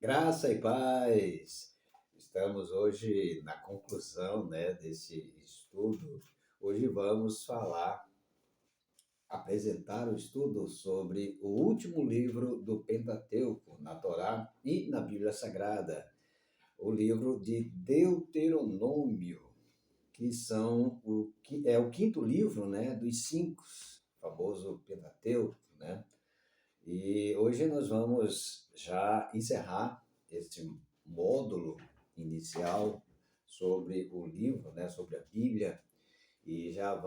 Graça e paz. Estamos hoje na conclusão, desse estudo. Hoje vamos apresentar o estudo sobre o último livro do Pentateuco, na Torá e na Bíblia Sagrada, o livro de Deuteronômio, que é o quinto livro, dos cinco, famoso Pentateuco, né? E hoje nós vamos já encerrar este módulo inicial sobre o livro, sobre a Bíblia, e já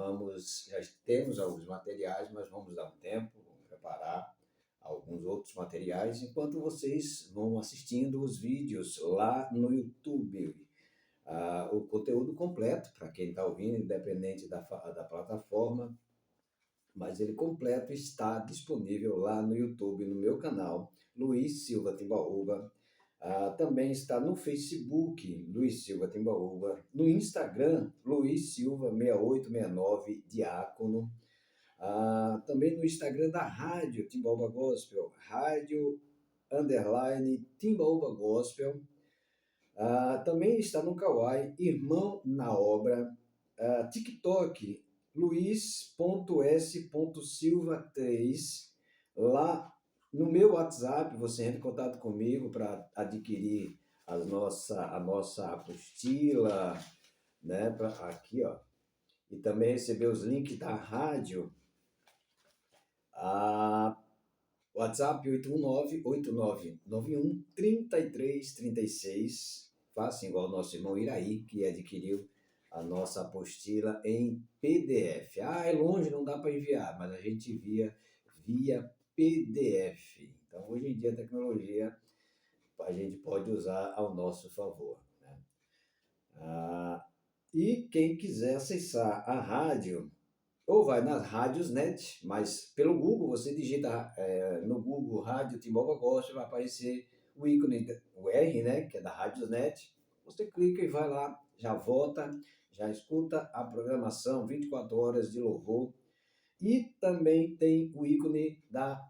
temos alguns materiais, mas vamos dar um tempo, vamos preparar alguns outros materiais, enquanto vocês vão assistindo os vídeos lá no YouTube. O conteúdo completo, para quem está ouvindo, independente da plataforma, mas ele completo está disponível lá no YouTube, no meu canal, Luiz Silva Timbaúba. Também está no Facebook, Luiz Silva Timbaúba, no Instagram, Luiz Silva 6869 Diácono, também no Instagram da Rádio Timbaúba Gospel, Rádio Timbaúba Gospel. Também está no Kawai, Irmão na Obra, TikTok, luiz.s.silva3. Lá no meu WhatsApp, você entra em contato comigo para adquirir a nossa apostila, né? Aqui, ó. E também receber os links da rádio. WhatsApp 819-8991-3336. Faça igual o nosso irmão Iraí, que adquiriu a nossa apostila em PDF. É longe, não dá para enviar, mas a gente envia via PDF. Então, hoje em dia, a tecnologia a gente pode usar ao nosso favor, né? E quem quiser acessar a rádio, ou vai nas rádios net, mas pelo Google, você digita no Google Rádio Timbaúba Gospel, vai aparecer o ícone, o R, né, que é da Rádios Net. Você clica e vai lá, já vota, já escuta a programação 24 horas de louvor. E também tem o ícone da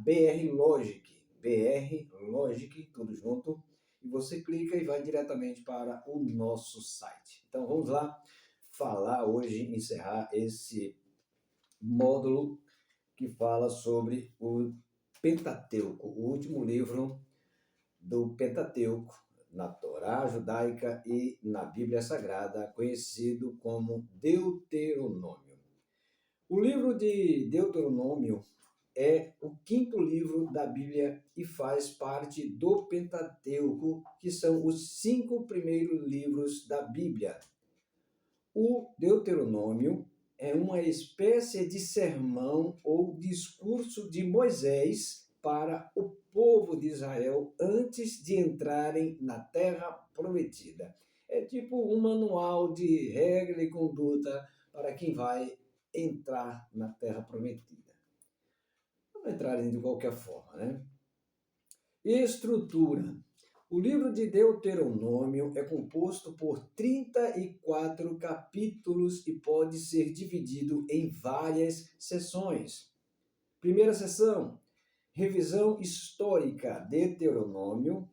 BR Logic, tudo junto. E você clica e vai diretamente para o nosso site. Então vamos lá encerrar esse módulo que fala sobre o Pentateuco, o último livro do Pentateuco, na Torá judaica e na Bíblia Sagrada, conhecido como Deuteronômio. O livro de Deuteronômio é o quinto livro da Bíblia e faz parte do Pentateuco, que são os 5 primeiros livros da Bíblia. O Deuteronômio é uma espécie de sermão ou discurso de Moisés para o povo de Israel antes de entrarem na Terra Prometida. É tipo um manual de regra e conduta para quem vai entrar na Terra Prometida. Não entrarem de qualquer forma, né? Estrutura. O livro de Deuteronômio é composto por 34 capítulos e pode ser dividido em várias seções. Primeira seção, revisão histórica, Deuteronômio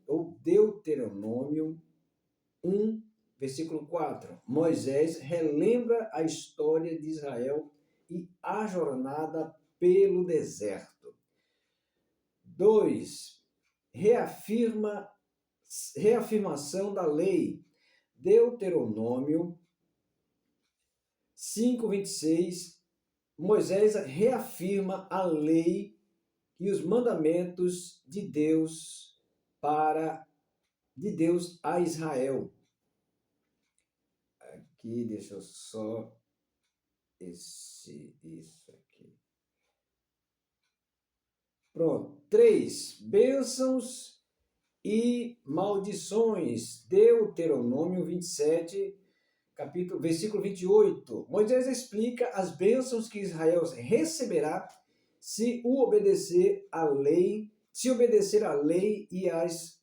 1, versículo 4. Moisés relembra a história de Israel e a jornada pelo deserto. 2. Reafirmação da lei, Deuteronômio 5:26, Moisés reafirma a lei e os mandamentos de Deus a Israel. Aqui, deixa eu só isso aqui. Pronto. 3. Bênçãos e maldições. Deuteronômio 27, versículo 28. Moisés explica as bênçãos que Israel receberá se obedecer à lei e as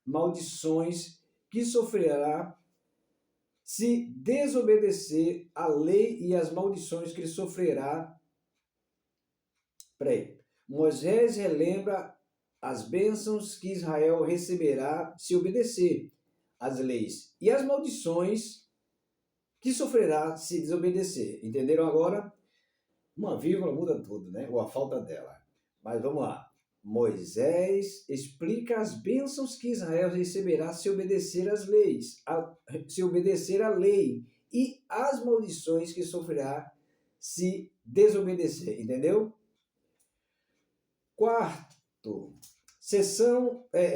maldições que sofrerá se desobedecer à lei e as maldições que ele sofrerá. Moisés relembra as bênçãos que Israel receberá se obedecer às leis e as maldições que sofrerá se desobedecer. Entenderam agora? Uma vírgula muda tudo, né? Ou a falta dela. Mas vamos lá. Moisés explica as bênçãos que Israel receberá se obedecer às leis, se obedecer à lei, e as maldições que sofrerá se desobedecer. Entendeu? Quarto,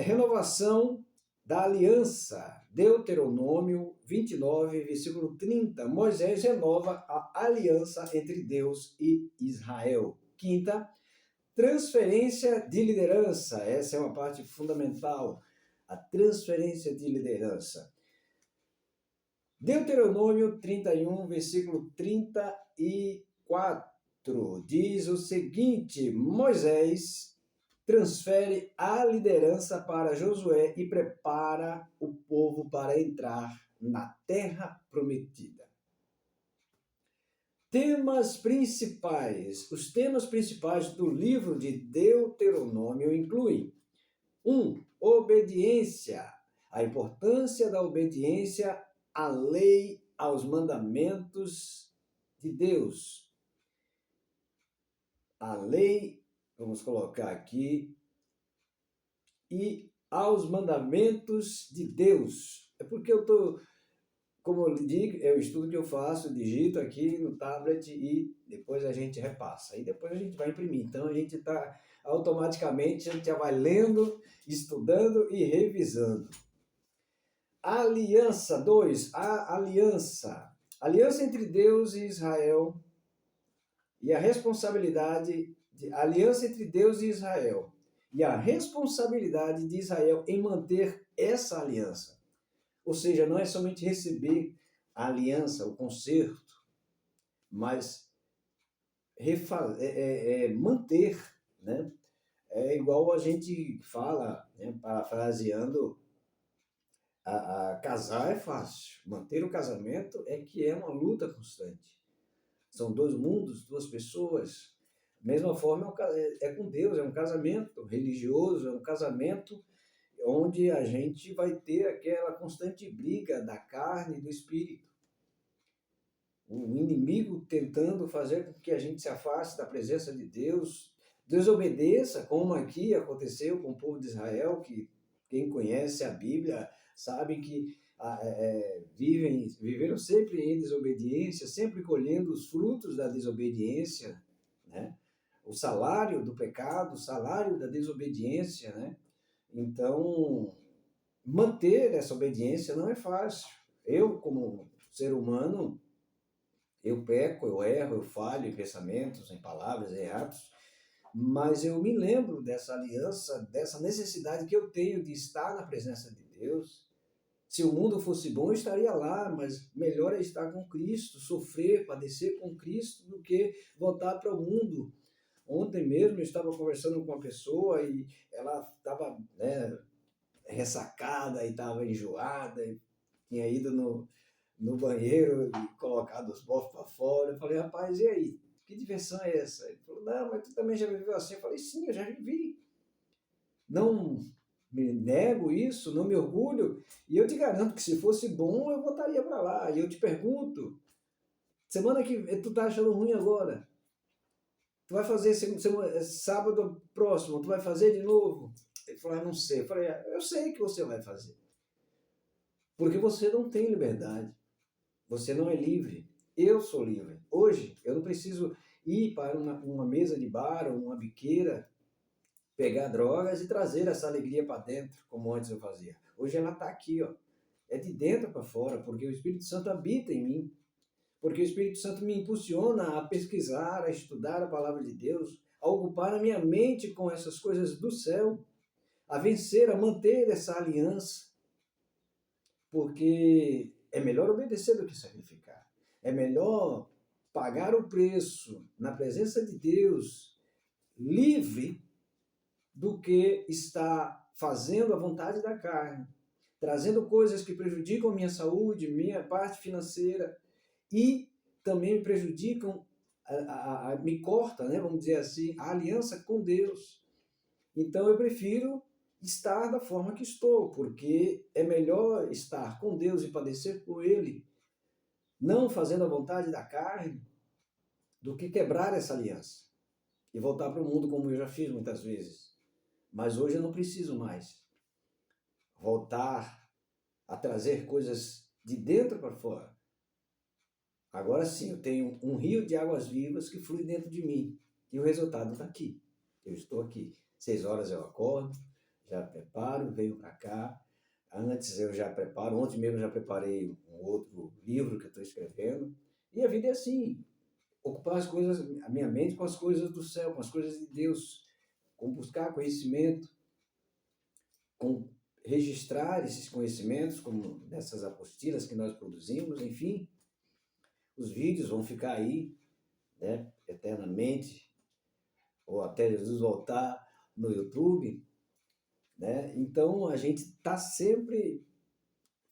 renovação da aliança. Deuteronômio 29, versículo 30. Moisés renova a aliança entre Deus e Israel. Quinta, transferência de liderança. Essa é uma parte fundamental. A transferência de liderança. Deuteronômio 31, versículo 34. Diz o seguinte: Moisés transfere a liderança para Josué e prepara o povo para entrar na terra prometida. Temas principais. Os temas principais do livro de Deuteronômio incluem: 1. Obediência. A importância da obediência à lei, aos mandamentos de Deus. A lei, vamos colocar aqui, e aos mandamentos de Deus. É porque eu estou, como eu digo, é o estudo que eu faço, digito aqui no tablet e depois a gente repassa. E depois a gente vai imprimir. Então a gente está automaticamente, a gente já vai lendo, estudando e revisando. Aliança 2, a aliança. Aliança entre Deus e Israel e a responsabilidade, aliança entre Deus e Israel, e a responsabilidade de Israel em manter essa aliança. Ou seja, não é somente receber a aliança, o concerto, mas manter, né? É igual a gente fala, né, parafraseando, casar é fácil, manter o casamento é que é uma luta constante. São dois mundos, duas pessoas. Mesma forma é com Deus, é um casamento religioso, é um casamento onde a gente vai ter aquela constante briga da carne e do espírito. O inimigo tentando fazer com que a gente se afaste da presença de Deus, desobedeça, como aqui aconteceu com o povo de Israel, que quem conhece a Bíblia sabe que viveram sempre em desobediência, sempre colhendo os frutos da desobediência, né? O salário do pecado, o salário da desobediência, né? Então, manter essa obediência não é fácil. Eu, como ser humano, eu peco, eu erro, eu falho em pensamentos, em palavras, em atos, mas eu me lembro dessa aliança, dessa necessidade que eu tenho de estar na presença de Deus. Se o mundo fosse bom, eu estaria lá, mas melhor é estar com Cristo, sofrer, padecer com Cristo, do que voltar para o mundo. Ontem mesmo eu estava conversando com uma pessoa e ela estava, né, ressacada e estava enjoada, e tinha ido no banheiro e colocado os bofos para fora. Eu falei: rapaz, e aí? Que diversão é essa? Ele falou: não, mas tu também já viveu assim? Eu falei: sim, eu já vivi. Não me nego isso, não me orgulho, e eu te garanto que se fosse bom, eu voltaria para lá. E eu te pergunto, semana que tu tá achando ruim agora? Tu vai fazer sábado próximo, tu vai fazer de novo? Ele falou: não sei. Eu falei: eu sei que você vai fazer. Porque você não tem liberdade. Você não é livre. Eu sou livre. Hoje, eu não preciso ir para uma mesa de bar ou uma biqueira, pegar drogas e trazer essa alegria para dentro, como antes eu fazia. Hoje ela está aqui, ó. É de dentro para fora, porque o Espírito Santo habita em mim. Porque o Espírito Santo me impulsiona a pesquisar, a estudar a palavra de Deus, a ocupar a minha mente com essas coisas do céu, a vencer, a manter essa aliança. Porque é melhor obedecer do que sacrificar. É melhor pagar o preço na presença de Deus, livre, do que estar fazendo a vontade da carne, trazendo coisas que prejudicam a minha saúde, minha parte financeira, e também me prejudicam, me corta, né, vamos dizer assim, a aliança com Deus. Então eu prefiro estar da forma que estou, porque é melhor estar com Deus e padecer por Ele, não fazendo a vontade da carne, do que quebrar essa aliança e voltar para o mundo como eu já fiz muitas vezes. Mas hoje eu não preciso mais voltar a trazer coisas de dentro para fora. Agora sim, eu tenho um rio de águas vivas que flui dentro de mim. E o resultado está aqui. Eu estou aqui. 6 horas eu acordo, já preparo, venho para cá. Antes eu já preparo, ontem mesmo eu já preparei um outro livro que eu estou escrevendo. E a vida é assim, ocupar as coisas, a minha mente com as coisas do céu, com as coisas de Deus, com buscar conhecimento, com registrar esses conhecimentos, como nessas apostilas que nós produzimos, enfim. Os vídeos vão ficar aí, né, eternamente, ou até Jesus voltar no YouTube, né? Então a gente está sempre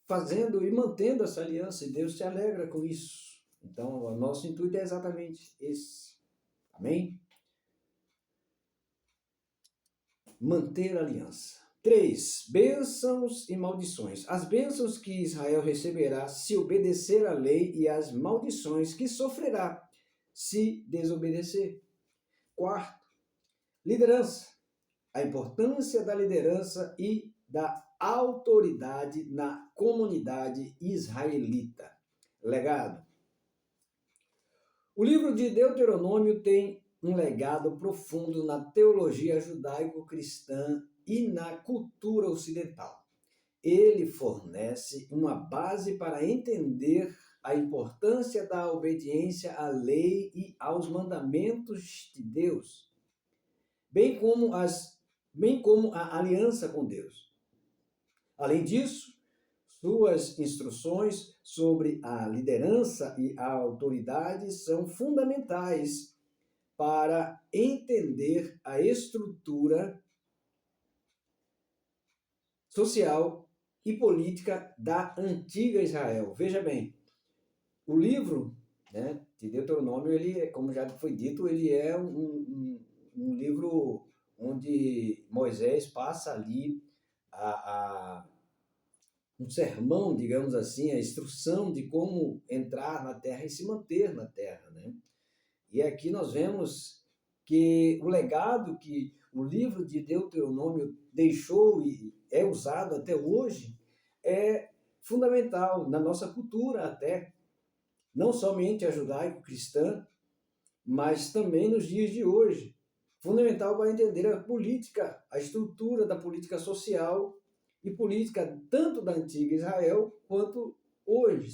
fazendo e mantendo essa aliança e Deus se alegra com isso. Então o nosso intuito é exatamente esse. Amém? Manter a aliança. 3. Bênçãos e maldições. As bênçãos que Israel receberá se obedecer à lei e as maldições que sofrerá se desobedecer. 4. Liderança. A importância da liderança e da autoridade na comunidade israelita. Legado. O livro de Deuteronômio tem um legado profundo na teologia judaico-cristã e na cultura ocidental. Ele fornece uma base para entender a importância da obediência à lei e aos mandamentos de Deus, bem como a aliança com Deus. Além disso, suas instruções sobre a liderança e a autoridade são fundamentais para entender a estrutura social e política da antiga Israel. Veja bem, o livro, né, de Deuteronômio, ele, como já foi dito, ele é um livro onde Moisés passa ali um sermão, digamos assim, a instrução de como entrar na terra e se manter na terra, né? E aqui nós vemos que o legado que o livro de Deuteronômio deixou e é usado até hoje é fundamental na nossa cultura até, não somente a judaico-cristã, mas também nos dias de hoje. Fundamental para entender a política, a estrutura da política social e política tanto da antiga Israel quanto hoje.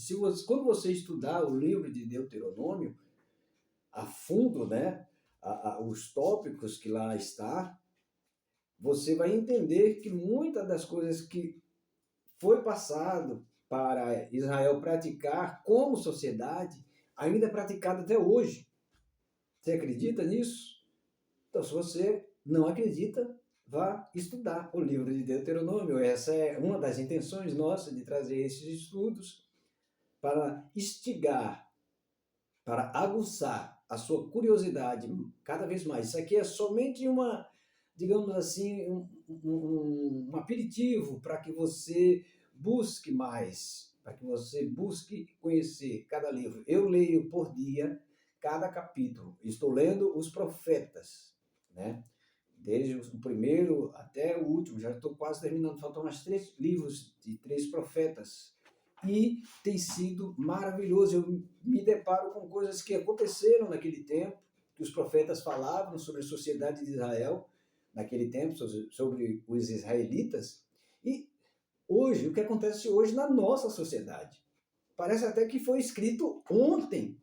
Quando você estudar o livro de Deuteronômio a fundo, né, os tópicos que lá está, você vai entender que muitas das coisas que foi passado para Israel praticar como sociedade ainda é praticada até hoje. Você acredita nisso? Então, se você não acredita, vá estudar o livro de Deuteronômio. Essa é uma das intenções nossas de trazer esses estudos para instigar, para aguçar a sua curiosidade cada vez mais. Isso aqui é somente uma, digamos assim, um aperitivo para que você busque mais, para que você busque conhecer cada livro. Eu leio por dia cada capítulo. Estou lendo os profetas, né? Desde o primeiro até o último, já estou quase terminando, faltam mais 3 livros de 3 profetas. E tem sido maravilhoso. Eu me deparo com coisas que aconteceram naquele tempo, que os profetas falavam sobre a sociedade de Israel, naquele tempo, sobre os israelitas, e hoje, o que acontece hoje na nossa sociedade. Parece até que foi escrito ontem.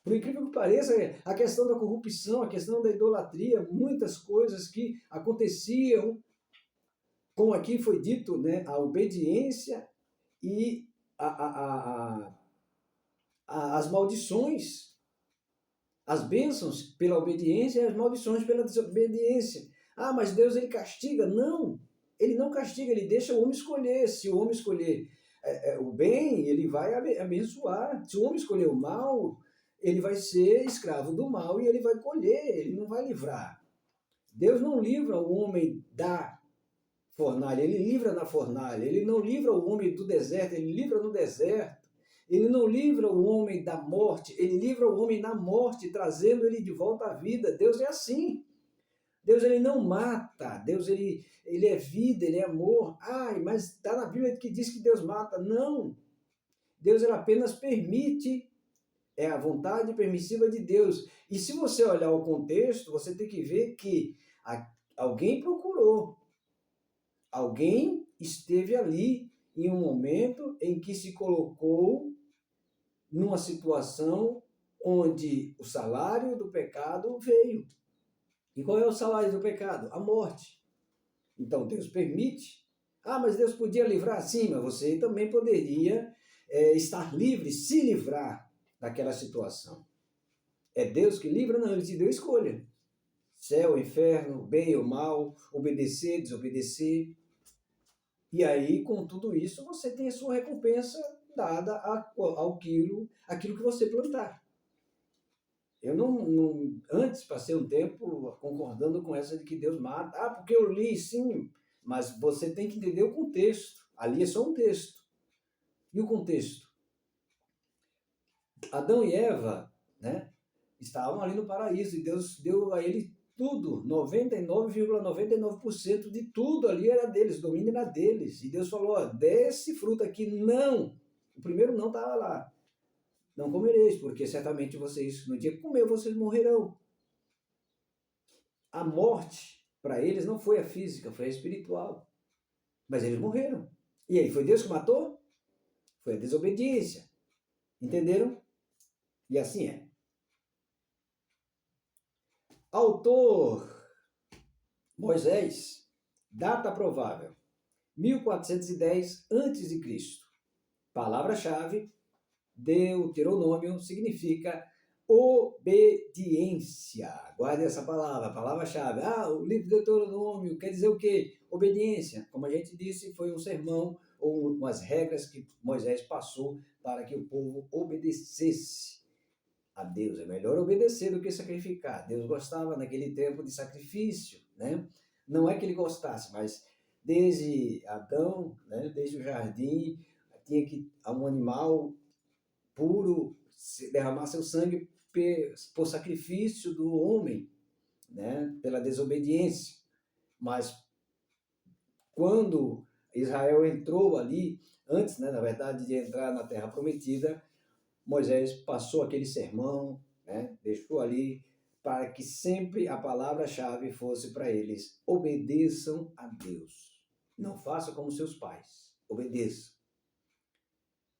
Por incrível que pareça, a questão da corrupção, a questão da idolatria, muitas coisas que aconteciam, como aqui foi dito, né, a obediência e as maldições, as bênçãos pela obediência e as maldições pela desobediência. Ah, mas Deus ele castiga? Não, ele não castiga, ele deixa o homem escolher. Se o homem escolher o bem, ele vai abençoar. Se o homem escolher o mal, ele vai ser escravo do mal e ele vai colher, ele não vai livrar. Deus não livra o homem da fornalha, ele livra na fornalha. Ele não livra o homem do deserto, ele livra no deserto. Ele não livra o homem da morte, ele livra o homem na morte, trazendo ele de volta à vida. Deus é assim. Deus ele não mata, Deus ele é vida, ele é amor. Ai, mas está na Bíblia que diz que Deus mata. Não, Deus ele apenas permite, é a vontade permissiva de Deus. E se você olhar o contexto, você tem que ver que alguém procurou, alguém esteve ali em um momento em que se colocou numa situação onde o salário do pecado veio. E qual é o salário do pecado? A morte. Então Deus permite. Ah, mas Deus podia livrar? Sim, mas você também poderia estar livre, se livrar daquela situação. É Deus que livra? Não, Ele te deu escolha. Céu, inferno, bem ou mal, obedecer, desobedecer. E aí, com tudo isso, você tem a sua recompensa dada aquilo que você plantar. Eu antes passei um tempo concordando com essa de que Deus mata. Ah, porque eu li, sim, mas você tem que entender o contexto. Ali é só um texto. E o contexto? Adão e Eva, né, estavam ali no paraíso e Deus deu a ele tudo, 99,99% de tudo ali era deles, o domínio era deles. E Deus falou, ó, desse fruto aqui, não. O primeiro não estava lá. Não comereis, porque certamente vocês, no dia que comer, vocês morrerão. A morte, para eles, não foi a física, foi a espiritual. Mas eles morreram. E aí, foi Deus que matou? Foi a desobediência. Entenderam? E assim é. Autor, Moisés, data provável, 1410 a.C. Palavra-chave, Deuteronômio, significa obediência. Guarde essa palavra, palavra-chave. Ah, o livro de Deuteronômio quer dizer o quê? Obediência. Como a gente disse, foi um sermão ou umas regras que Moisés passou para que o povo obedecesse a Deus. É melhor obedecer do que sacrificar. Deus gostava naquele tempo de sacrifício, né? Não é que ele gostasse, mas desde Adão, né, desde o jardim, tinha que um animal puro derramar seu sangue por sacrifício do homem, né, pela desobediência. Mas quando Israel entrou ali, antes, né, na verdade, de entrar na Terra Prometida, Moisés passou aquele sermão, né, deixou ali para que sempre a palavra-chave fosse para eles: obedeçam a Deus. Não façam como seus pais, obedeçam.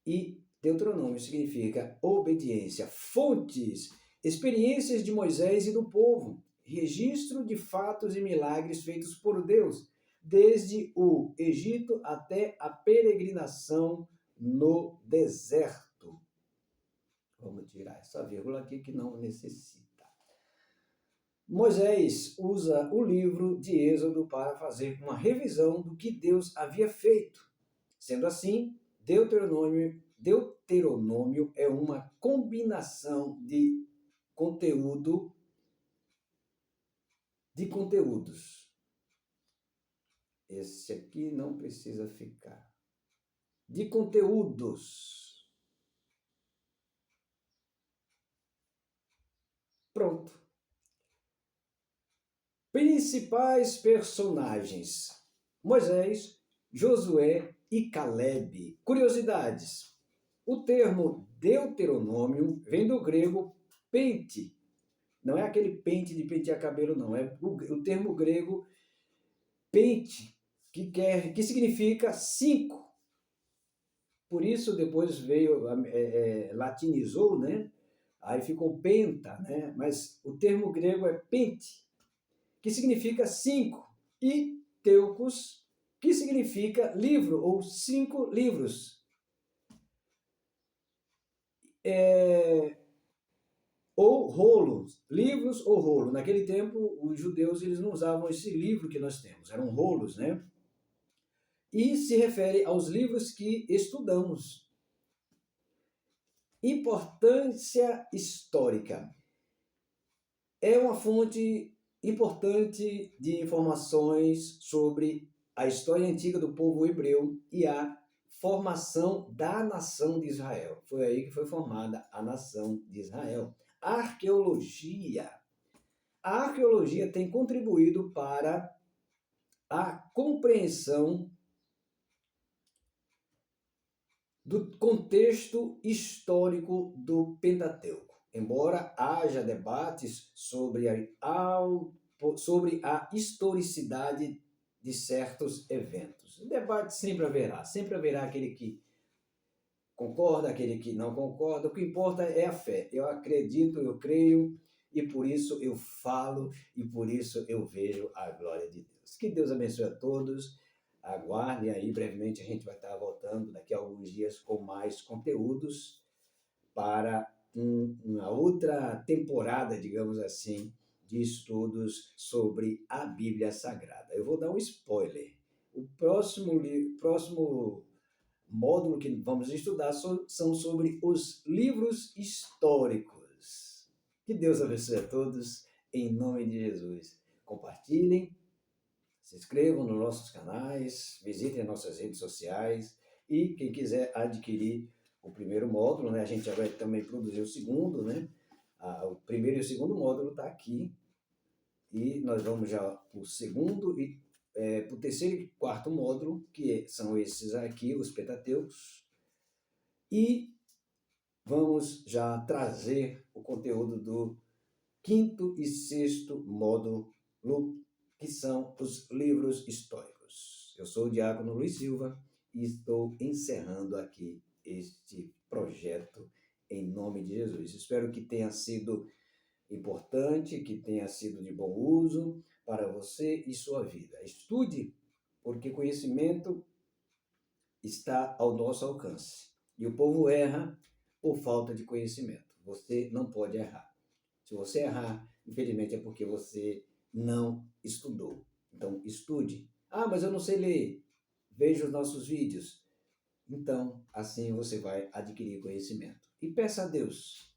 E Deuteronômio significa obediência. Fontes, experiências de Moisés e do povo, registro de fatos e milagres feitos por Deus, desde o Egito até a peregrinação no deserto. Vamos tirar essa vírgula aqui que não necessita. Moisés usa o livro de Êxodo para fazer uma revisão do que Deus havia feito. Sendo assim, Deuteronômio é uma combinação de conteúdos. Esse aqui não precisa ficar. De conteúdos. Pronto. Principais personagens: Moisés, Josué e Calebe. Curiosidades. O termo Deuteronômio vem do grego pente. Não é aquele pente de pentear cabelo, não. É o termo grego pente, que significa 5. Por isso depois veio, latinizou, né? Aí ficou penta, né? Mas o termo grego é pente, que significa 5. E teucos, que significa livro, ou 5 livros. Ou rolos, livros ou rolo. Naquele tempo, os judeus eles não usavam esse livro que nós temos, eram rolos, né? E se refere aos livros que estudamos. Importância histórica. É uma fonte importante de informações sobre a história antiga do povo hebreu e a formação da nação de Israel. Foi aí que foi formada a nação de Israel. A arqueologia. A arqueologia tem contribuído para a compreensão do contexto histórico do Pentateuco. Embora haja debates sobre a historicidade de certos eventos. O debate sempre haverá aquele que concorda, aquele que não concorda. O que importa é a fé. Eu acredito, eu creio, e por isso eu falo, e por isso eu vejo a glória de Deus. Que Deus abençoe a todos. Aguardem aí, brevemente a gente vai estar voltando daqui a alguns dias com mais conteúdos para uma outra temporada, digamos assim, de estudos sobre a Bíblia Sagrada. Eu vou dar um spoiler. O próximo módulo que vamos estudar são sobre os livros históricos. Que Deus abençoe a todos, em nome de Jesus. Compartilhem, se inscrevam nos nossos canais, visitem as nossas redes sociais e quem quiser adquirir o primeiro módulo, né? A gente já vai também produzir o segundo, né? O primeiro e o segundo módulo está aqui e nós vamos já para o segundo e para o terceiro e quarto módulo, que são esses aqui, os Pentateucos, e vamos já trazer o conteúdo do quinto e sexto módulo, que são os livros históricos. Eu sou o diácono Luiz Silva e estou encerrando aqui este projeto em nome de Jesus. Espero que tenha sido importante, que tenha sido de bom uso para você e sua vida. Estude, porque conhecimento está ao nosso alcance. E o povo erra por falta de conhecimento. Você não pode errar. Se você errar, infelizmente é porque você não estudou. Então, estude. Ah, mas eu não sei ler. Veja os nossos vídeos. Então, assim você vai adquirir conhecimento. E peça a Deus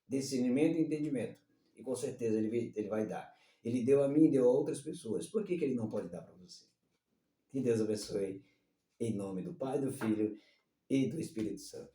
discernimento e entendimento. E com certeza ele vai dar. Ele deu a mim e deu a outras pessoas. Por que ele não pode dar para você? Que Deus abençoe. Em nome do Pai, do Filho e do Espírito Santo.